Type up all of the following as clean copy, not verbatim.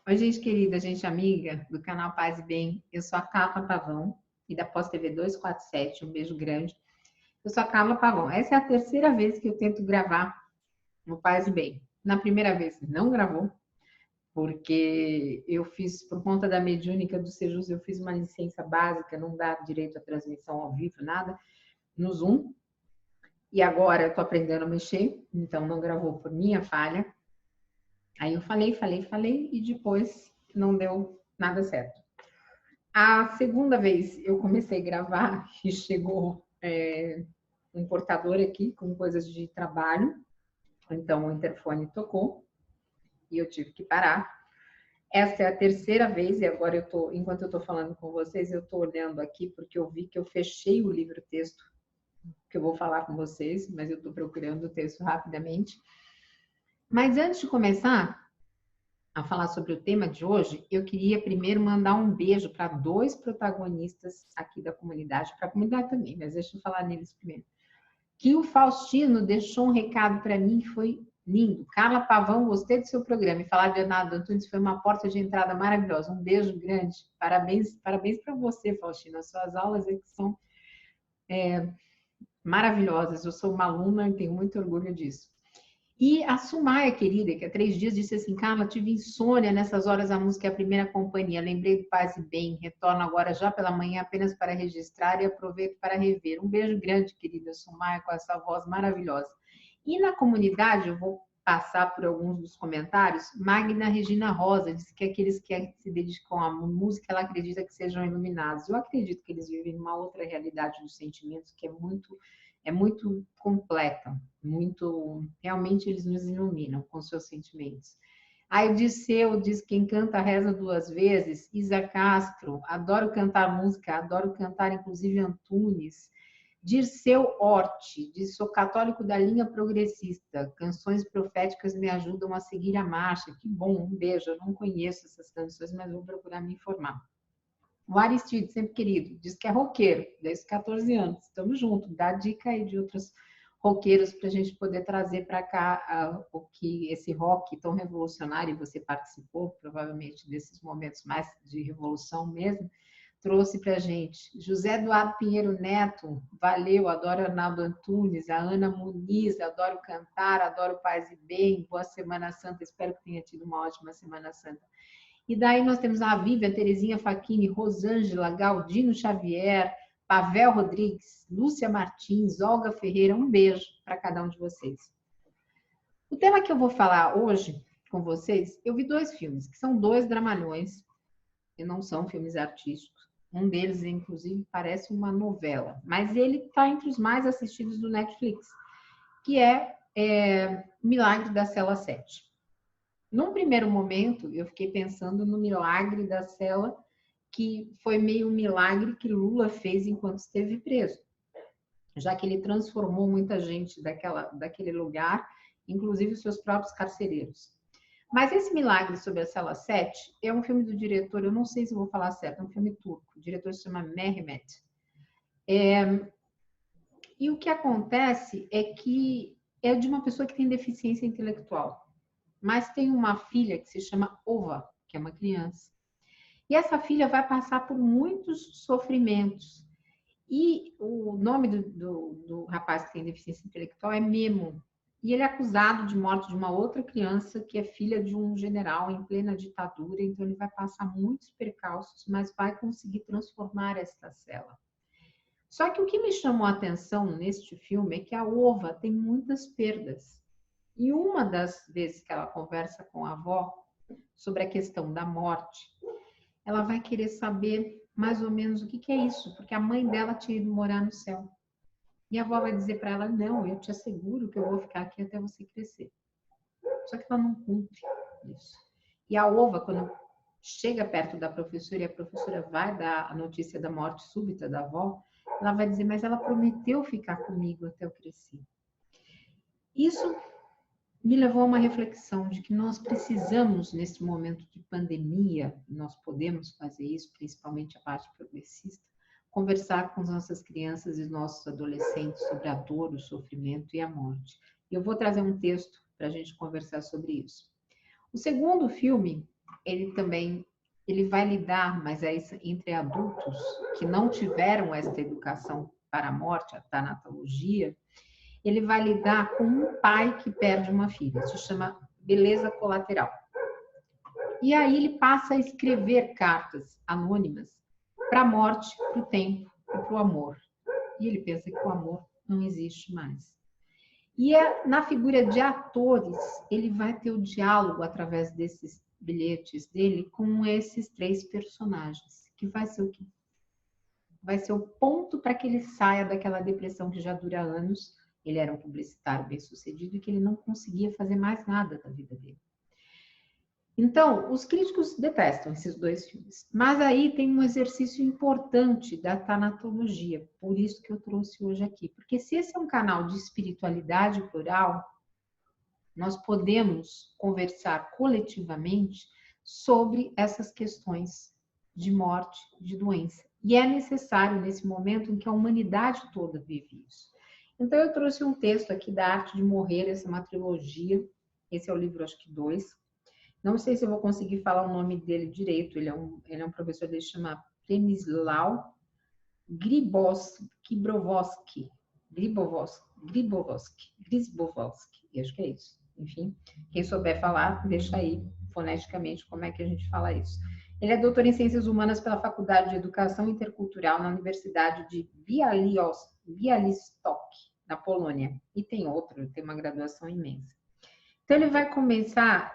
Oi, gente querida, gente amiga do canal Paz e Bem. Eu sou a Carla Pavão e da Pós TV 247. Um beijo grande. Eu sou a Carla Pavão. Essa é a terceira vez que eu tento gravar no Paz e Bem. Na primeira vez não gravou, porque eu fiz, por conta da mediúnica do Sejus, eu fiz uma licença básica, não dá direito à transmissão ao vivo, nada, no Zoom. E agora eu tô aprendendo a mexer, então não gravou por minha falha. Aí eu falei e depois não deu nada certo. A segunda vez eu comecei a gravar e chegou um portador aqui com coisas de trabalho, então o interfone tocou e eu tive que parar. Essa é a terceira vez e agora enquanto eu estou falando com vocês, eu estou olhando aqui porque eu vi que eu fechei o livro-texto que eu vou falar com vocês, mas eu estou procurando o texto rapidamente. Mas antes de começar a falar sobre o tema de hoje, eu queria primeiro mandar um beijo para dois protagonistas aqui da comunidade, para a comunidade também, mas deixa eu falar neles primeiro. Que o Faustino deixou um recado para mim que foi lindo. Carla Pavão, gostei do seu programa. E falar de Leonardo Antunes foi uma porta de entrada maravilhosa. Um beijo grande. Parabéns para você, Faustino. As suas aulas aqui são maravilhosas. Eu sou uma aluna e tenho muito orgulho disso. E a Sumaia, querida, que há 3 dias disse assim, Carla, tive insônia nessas horas, a música é a primeira companhia, lembrei do Paz e Bem, retorno agora já pela manhã apenas para registrar e aproveito para rever. Um beijo grande, querida Sumaia, com essa voz maravilhosa. E na comunidade, eu vou passar por alguns dos comentários, Magna Regina Rosa disse que aqueles que se dedicam à música, ela acredita que sejam iluminados. Eu acredito que eles vivem numa outra realidade dos sentimentos, que é muito completa, muito, realmente eles nos iluminam com seus sentimentos. Aí o Disseu diz quem canta reza 2 vezes, Isa Castro, adoro cantar música, adoro cantar inclusive Antunes. Dirceu Hort, diz sou católico da linha progressista, canções proféticas me ajudam a seguir a marcha. Que bom, um beijo, eu não conheço essas canções, mas vou procurar me informar. O Aristide, sempre querido, diz que é roqueiro, desde 14 anos. Estamos juntos. Dá dica aí de outros roqueiros para a gente poder trazer para cá o que esse rock tão revolucionário, e você participou provavelmente desses momentos mais de revolução mesmo, trouxe para a gente. José Eduardo Pinheiro Neto, valeu, adoro Arnaldo Antunes, a Ana Muniz, adoro cantar, adoro Paz e Bem, boa Semana Santa, espero que tenha tido uma ótima Semana Santa. E daí nós temos a Vivian, Terezinha Facchini, Rosângela, Galdino Xavier, Pavel Rodrigues, Lúcia Martins, Olga Ferreira. Um beijo para cada um de vocês. O tema que eu vou falar hoje com vocês, eu vi 2 filmes, que são 2 dramalhões, e não são filmes artísticos. Um deles, inclusive, parece uma novela, mas ele está entre os mais assistidos do Netflix, que é Milagre da Cela 7. Num primeiro momento, eu fiquei pensando no milagre da cela, que foi meio um milagre que Lula fez enquanto esteve preso, já que ele transformou muita gente daquele lugar, inclusive os seus próprios carcereiros. Mas esse Milagre sobre a Cela 7 é um filme do diretor, eu não sei se vou falar certo, é um filme turco, o diretor se chama Mehmet. E o que acontece é que é de uma pessoa que tem deficiência intelectual, mas tem uma filha que se chama Ova, que é uma criança. E essa filha vai passar por muitos sofrimentos. E o nome do rapaz que tem deficiência intelectual é Memo. E ele é acusado de morte de uma outra criança que é filha de um general em plena ditadura. Então ele vai passar muitos percalços, mas vai conseguir transformar esta cela. Só que o que me chamou a atenção neste filme é que a Ova tem muitas perdas. E uma das vezes que ela conversa com a avó sobre a questão da morte, ela vai querer saber mais ou menos o que é isso, porque a mãe dela tinha ido morar no céu. E a avó vai dizer para ela, não, eu te asseguro que eu vou ficar aqui até você crescer. Só que ela não cumpre isso. E a Ova, quando chega perto da professora e a professora vai dar a notícia da morte súbita da avó, ela vai dizer, mas ela prometeu ficar comigo até eu crescer. Isso me levou a uma reflexão de que nós precisamos, nesse momento de pandemia, nós podemos fazer isso, principalmente a parte progressista, conversar com as nossas crianças e nossos adolescentes sobre a dor, o sofrimento e a morte. E eu vou trazer um texto para a gente conversar sobre isso. O segundo filme ele vai lidar, mas é isso, entre adultos que não tiveram esta educação para a morte, a tanatologia, ele vai lidar com um pai que perde uma filha. Isso chama beleza colateral. E aí ele passa a escrever cartas anônimas para a morte, para o tempo e para o amor. E ele pensa que o amor não existe mais. E na figura de atores, ele vai ter o diálogo através desses bilhetes dele com esses 3 personagens, que vai ser o quê? Vai ser o ponto para que ele saia daquela depressão que já dura anos. Ele era um publicitário bem-sucedido e que ele não conseguia fazer mais nada da vida dele. Então, os críticos detestam esses 2 filmes, mas aí tem um exercício importante da tanatologia, por isso que eu trouxe hoje aqui. Porque se esse é um canal de espiritualidade plural, nós podemos conversar coletivamente sobre essas questões de morte, de doença. E é necessário nesse momento em que a humanidade toda vive isso. Então, eu trouxe um texto aqui da Arte de Morrer, essa é uma trilogia, esse é o livro, acho que 2. Não sei se eu vou conseguir falar o nome dele direito, ele é um professor, ele chama Przemysław Grybowski, acho que é isso. Enfim, quem souber falar, deixa aí foneticamente como é que a gente fala isso. Ele é doutor em Ciências Humanas pela Faculdade de Educação Intercultural na Universidade de Białystok, na Polônia. E tem uma graduação imensa. Então, ele vai começar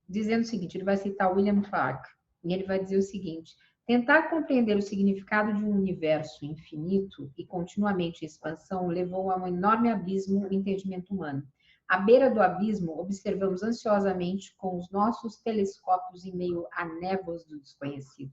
dizendo o seguinte, ele vai citar William Clark, e ele vai dizer o seguinte: tentar compreender o significado de um universo infinito e continuamente em expansão levou a um enorme abismo no entendimento humano. À beira do abismo, observamos ansiosamente com os nossos telescópios em meio a névoas do desconhecido.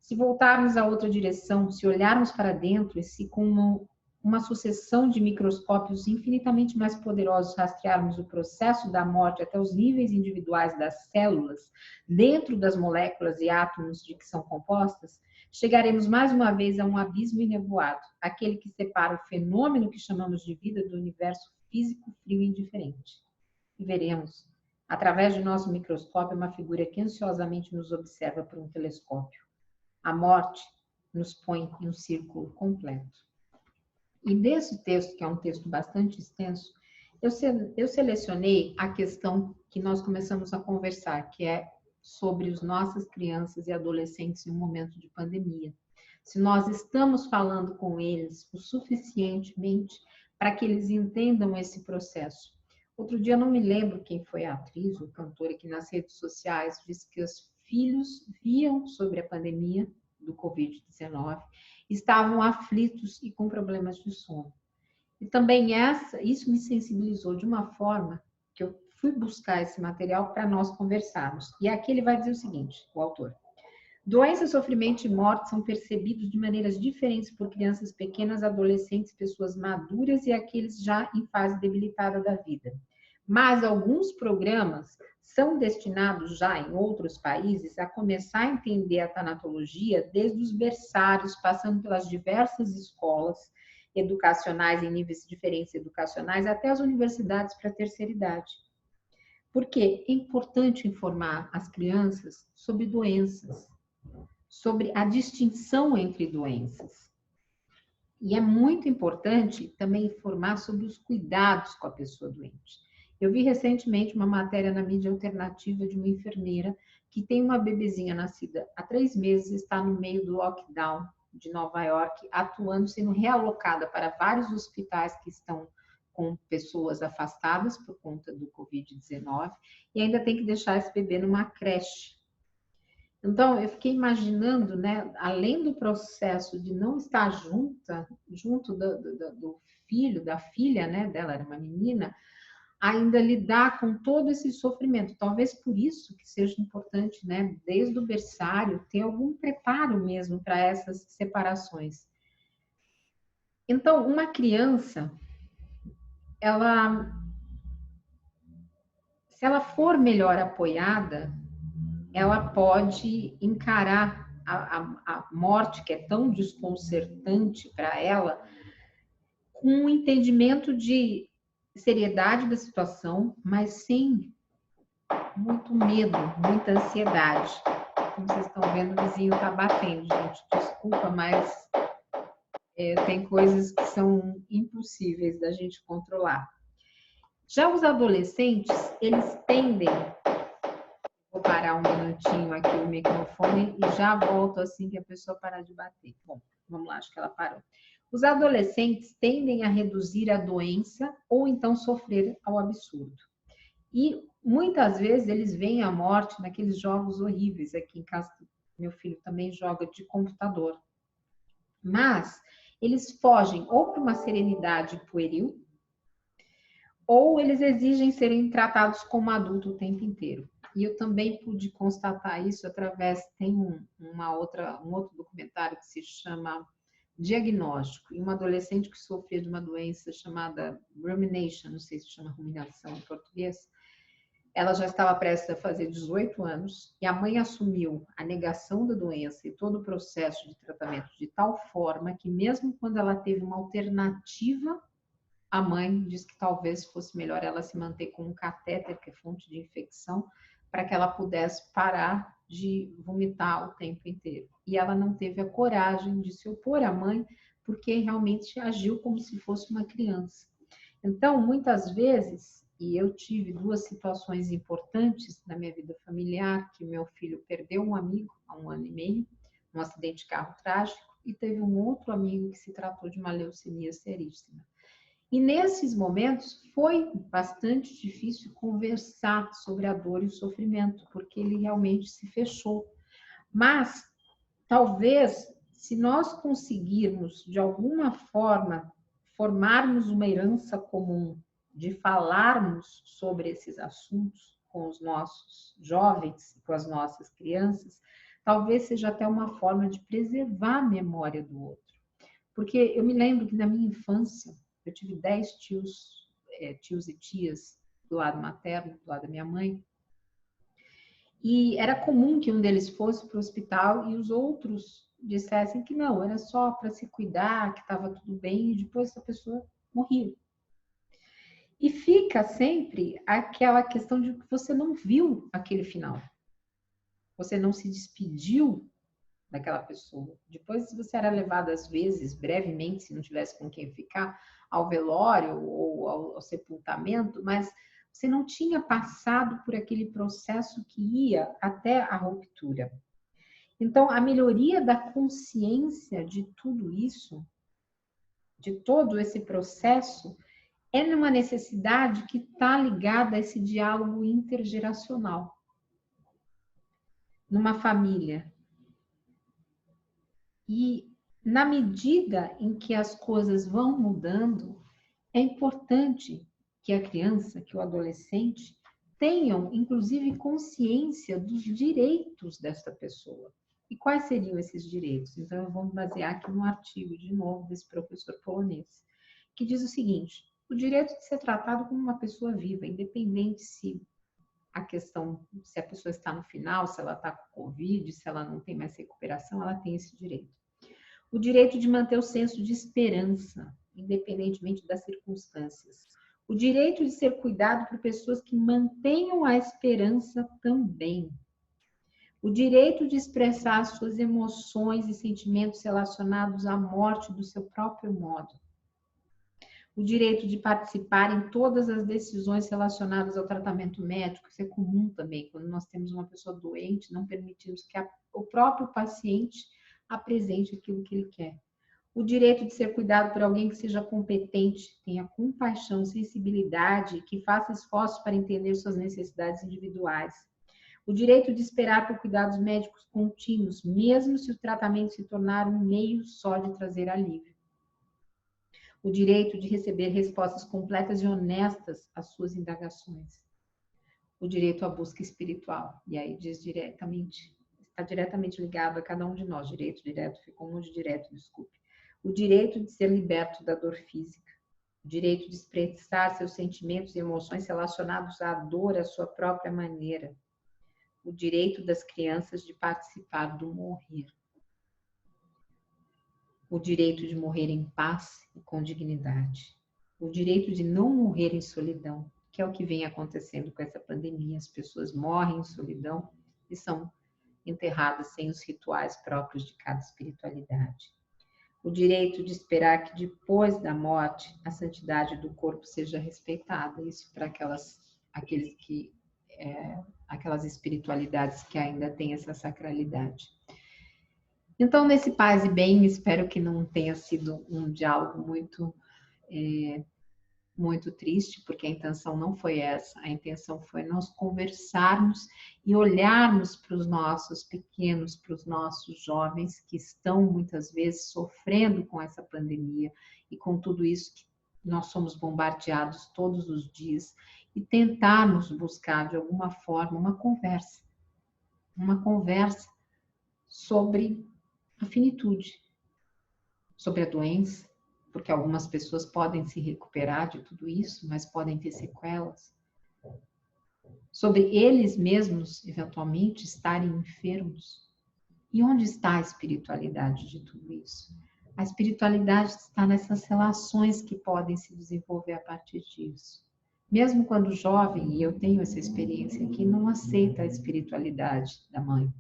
Se voltarmos a outra direção, se olharmos para dentro e se com uma sucessão de microscópios infinitamente mais poderosos rastrearmos o processo da morte até os níveis individuais das células, dentro das moléculas e átomos de que são compostas, chegaremos mais uma vez a um abismo enevoado, aquele que separa o fenômeno que chamamos de vida do universo físico, frio e indiferente. E veremos, através de nosso microscópio, uma figura que ansiosamente nos observa por um telescópio. A morte nos põe em um círculo completo. E desse texto, que é um texto bastante extenso, eu selecionei a questão que nós começamos a conversar, que é sobre as nossas crianças e adolescentes em um momento de pandemia. Se nós estamos falando com eles o suficientemente para que eles entendam esse processo. Outro dia, eu não me lembro quem foi a atriz ou cantora que nas redes sociais disse que os filhos viam sobre a pandemia do Covid-19, estavam aflitos e com problemas de sono. E também isso me sensibilizou de uma forma que eu fui buscar esse material para nós conversarmos. E aqui ele vai dizer o seguinte, o autor: doença, sofrimento e morte são percebidos de maneiras diferentes por crianças pequenas, adolescentes, pessoas maduras e aqueles já em fase debilitada da vida. Mas alguns programas são destinados já em outros países a começar a entender a tanatologia desde os berçários, passando pelas diversas escolas educacionais em níveis diferentes educacionais, até as universidades para a terceira idade. Porque é importante informar as crianças sobre doenças, sobre a distinção entre doenças. E é muito importante também informar sobre os cuidados com a pessoa doente. Eu vi recentemente uma matéria na mídia alternativa de uma enfermeira que tem uma bebezinha nascida há 3 meses, está no meio do lockdown de Nova York, atuando, sendo realocada para vários hospitais que estão com pessoas afastadas por conta do Covid-19 e ainda tem que deixar esse bebê numa creche. Então, eu fiquei imaginando, né, além do processo de não estar junto do filho, da filha, né, dela era uma menina, ainda lidar com todo esse sofrimento. Talvez por isso que seja importante, né, desde o berçário, ter algum preparo mesmo para essas separações. Então, uma criança, se ela for melhor apoiada, ela pode encarar a morte, que é tão desconcertante para ela, com um entendimento de seriedade da situação, mas sem muito medo, muita ansiedade. Como vocês estão vendo, o vizinho está batendo, gente. Desculpa, mas tem coisas que são impossíveis da gente controlar. Já os adolescentes, eles tendem... Vou parar um minutinho aqui o microfone e já volto assim que a pessoa parar de bater. Bom, vamos lá, acho que ela parou. Os adolescentes tendem a reduzir a doença ou então sofrer ao absurdo. E muitas vezes eles veem a morte naqueles jogos horríveis. Aqui em casa, meu filho também joga de computador. Mas eles fogem ou para uma serenidade pueril, ou eles exigem serem tratados como adulto o tempo inteiro. E eu também pude constatar isso através, tem um outro documentário que se chama Diagnóstico, e uma adolescente que sofria de uma doença chamada rumination, não sei se chama ruminação em português. Ela já estava prestes a fazer 18 anos e a mãe assumiu a negação da doença e todo o processo de tratamento de tal forma que mesmo quando ela teve uma alternativa, a mãe disse que talvez fosse melhor ela se manter com um catéter, que é fonte de infecção, para que ela pudesse parar de vomitar o tempo inteiro. E ela não teve a coragem de se opor à mãe, porque realmente agiu como se fosse uma criança. Então, muitas vezes, e eu tive duas situações importantes na minha vida familiar, que meu filho perdeu um amigo há 1 ano e meio, num acidente de carro trágico, e teve um outro amigo que se tratou de uma leucemia seríssima. E nesses momentos foi bastante difícil conversar sobre a dor e o sofrimento, porque ele realmente se fechou. Mas talvez, se nós conseguirmos de alguma forma formarmos uma herança comum de falarmos sobre esses assuntos com os nossos jovens, com as nossas crianças, talvez seja até uma forma de preservar a memória do outro. Porque eu me lembro que na minha infância, eu tive 10 tios e tias do lado materno, do lado da minha mãe, e era comum que um deles fosse para o hospital e os outros dissessem que não, era só para se cuidar, que estava tudo bem, e depois a pessoa morria. E fica sempre aquela questão de que você não viu aquele final. Você não se despediu daquela pessoa. Depois, se você era levado às vezes, brevemente, se não tivesse com quem ficar, ao velório ou ao sepultamento, mas você não tinha passado por aquele processo que ia até a ruptura. Então, a melhoria da consciência de tudo isso, de todo esse processo, é numa necessidade que está ligada a esse diálogo intergeracional. Numa família. E na medida em que as coisas vão mudando, é importante que a criança, que o adolescente, tenham, inclusive, consciência dos direitos desta pessoa. E quais seriam esses direitos? Então, eu vou me basear aqui no artigo, de novo, desse professor polonês, que diz o seguinte: o direito de ser tratado como uma pessoa viva, independente se a questão, se a pessoa está no final, se ela está com Covid, se ela não tem mais recuperação, ela tem esse direito. O direito de manter o senso de esperança, independentemente das circunstâncias. O direito de ser cuidado por pessoas que mantenham a esperança também. O direito de expressar suas emoções e sentimentos relacionados à morte do seu próprio modo. O direito de participar em todas as decisões relacionadas ao tratamento médico. Isso é comum também, quando nós temos uma pessoa doente, não permitimos que o próprio paciente apresente aquilo que ele quer. O direito de ser cuidado por alguém que seja competente, tenha compaixão, sensibilidade, que faça esforços para entender suas necessidades individuais. O direito de esperar por cuidados médicos contínuos, mesmo se o tratamento se tornar um meio só de trazer alívio. O direito de receber respostas completas e honestas às suas indagações. O direito à busca espiritual. E aí diz diretamente, está diretamente ligado a cada um de nós. Direito direto, ficou um de direto, desculpe. O direito de ser liberto da dor física. O direito de expressar seus sentimentos e emoções relacionados à dor à sua própria maneira. O direito das crianças de participar do morrer. O direito de morrer em paz e com dignidade. O direito de não morrer em solidão. que é o que vem acontecendo com essa pandemia. As pessoas morrem em solidão e são enterradas sem os rituais próprios de cada espiritualidade. O direito de esperar que depois da morte a santidade do corpo seja respeitada. Isso para aquelas espiritualidades que ainda têm essa sacralidade. Então, nesse Paz e Bem, espero que não tenha sido um diálogo muito triste, porque a intenção não foi essa. A intenção foi nós conversarmos e olharmos para os nossos pequenos, para os nossos jovens que estão muitas vezes sofrendo com essa pandemia e com tudo isso que nós somos bombardeados todos os dias e tentarmos buscar de alguma forma uma conversa sobre a finitude, sobre a doença, porque algumas pessoas podem se recuperar de tudo isso, mas podem ter sequelas. Sobre eles mesmos, eventualmente, estarem enfermos. E onde está a espiritualidade de tudo isso? A espiritualidade está nessas relações que podem se desenvolver a partir disso. Mesmo quando jovem, e eu tenho essa experiência aqui, não aceita a espiritualidade da mãe,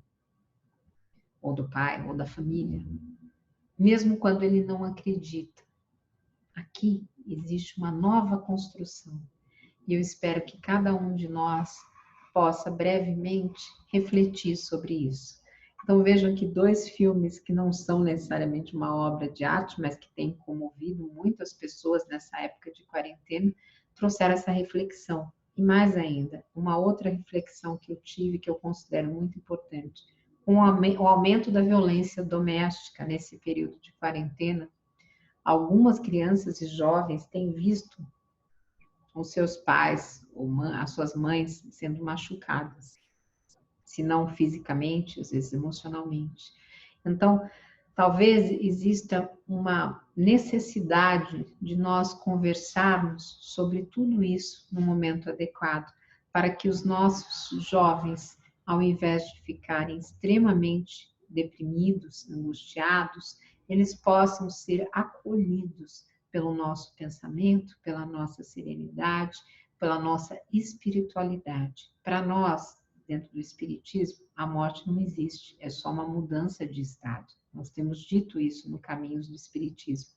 ou do pai, ou da família. Mesmo quando ele não acredita. Aqui existe uma nova construção e eu espero que cada um de nós possa brevemente refletir sobre isso. Então vejam aqui 2 filmes que não são necessariamente uma obra de arte, mas que têm comovido muitas pessoas nessa época de quarentena, trouxeram essa reflexão. E mais ainda, uma outra reflexão que eu tive, que eu considero muito importante, o aumento da violência doméstica nesse período de quarentena. Algumas crianças e jovens têm visto os seus pais ou as suas mães sendo machucadas, se não fisicamente, às vezes emocionalmente. Então, talvez exista uma necessidade de nós conversarmos sobre tudo isso no momento adequado, para que os nossos jovens, ao invés de ficarem extremamente deprimidos, angustiados, eles possam ser acolhidos pelo nosso pensamento, pela nossa serenidade, pela nossa espiritualidade. Para nós, dentro do espiritismo, a morte não existe, é só uma mudança de estado. Nós temos dito isso no Caminhos do Espiritismo.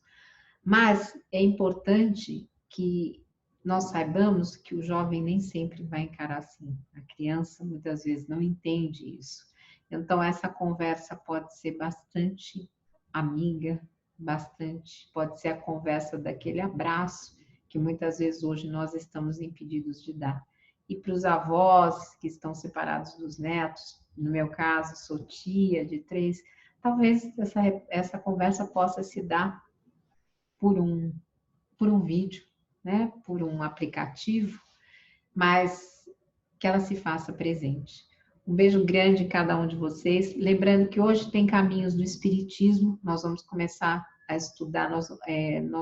Mas é importante que nós saibamos que o jovem nem sempre vai encarar assim. A criança muitas vezes não entende isso. Então essa conversa pode ser bastante amiga, pode ser a conversa daquele abraço que muitas vezes hoje nós estamos impedidos de dar. E para os avós que estão separados dos netos, no meu caso, sou tia de 3, talvez essa conversa possa se dar por um vídeo, né? Por um aplicativo, mas que ela se faça presente. Um beijo grande em cada um de vocês. Lembrando que hoje tem Caminhos do Espiritismo, nós vamos começar a estudar, nós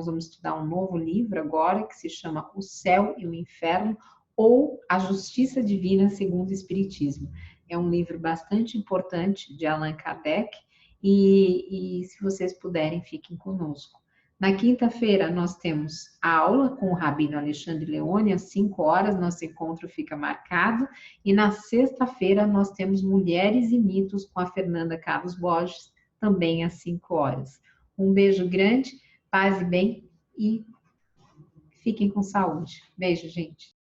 vamos estudar um novo livro agora, que se chama O Céu e o Inferno, ou A Justiça Divina segundo o Espiritismo. É um livro bastante importante de Allan Kardec, e se vocês puderem, fiquem conosco. Na quinta-feira, nós temos a aula com o Rabino Alexandre Leone, às 5 horas, nosso encontro fica marcado. E na sexta-feira, nós temos Mulheres e Mitos com a Fernanda Carlos Borges, também às 5 horas. Um beijo grande, paz e bem, e fiquem com saúde. Beijo, gente.